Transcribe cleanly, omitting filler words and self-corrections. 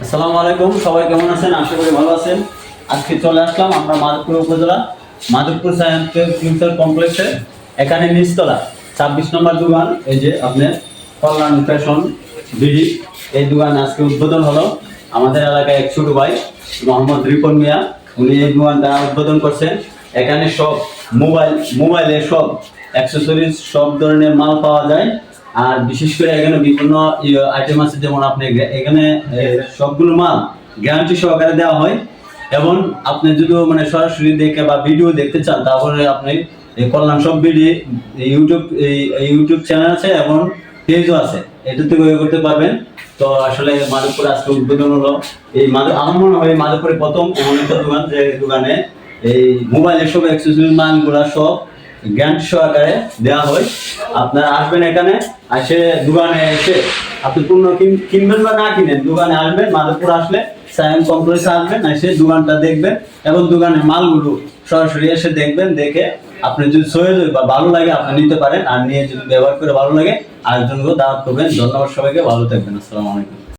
আসসালামু আলাইকুম, সবাই কেমন আছেন? আশা করি ভালো আছেন। আজকে চলে আসলাম আমরা মাধবপুর উপজেলা মাধবপুর সায়েন্স ফিউচার কমপ্লেক্সে। এখানে নিচতলা 26 নম্বর দোকান, এই যে আপনার কল্যাণ ফ্যাশন বিডি, এই দোকান আজকে উদ্বোধন হলো। আমাদের এলাকায় এক ছোট ভাই মোহাম্মদ রিপন মিয়া, উনি এই দোকানটা উদ্বোধন করছেন। এখানে সব মোবাইলে সব অ্যাক্সেসরিজ, সব ধরনের মাল পাওয়া যায়। আর বিশেষ করে এখানে বিভিন্ন আইটেম আছে, যেমন আপনি এখানে সবগুলো মাল গ্যারান্টি সহকারে দেওয়া হয়। এবং আপনি যদি মানে সরাসরি দেখে বা ভিডিও দেখতে চান, তাহলে আপনি এই কল্যাণ সব ভিডিও ইউটিউব চ্যানেল আছে এবং পেজও আছে, এটা থেকে করতে পারবেন। তো আসলে মাধবপুর আজকে উদ্বোধন হলো। আমার মনে হয় মাধবপুরে প্রথম এমন একটা দোকান, যে দোকানে এই মোবাইলের সব অ্যাক্সেসরিজ মালগুলা সব গ্যারান্টি সহকারে দেওয়া হয়। আপনারা আসবেন এখানে, এসে দোকানে এসে আপনি পণ্য কিনবেন বা না কিনেন, দোকানে আসবেন। মাধবপুর আসলে সায়েন্স কমপ্লেক্সে আসবেন, এসে দোকানটা দেখবেন এবং দোকানের মালগুলো সরাসরি এসে দেখবেন। দেখে আপনি যদি সহজ বা ভালো লাগে আপনি নিতে পারেন, আর নিয়ে যদি ব্যবহার করে ভালো লাগে আরেকজনকেও দাওয়াত করবেন। ধন্যবাদ সবাইকে, ভালো থাকবেন। আসসালামু আলাইকুম।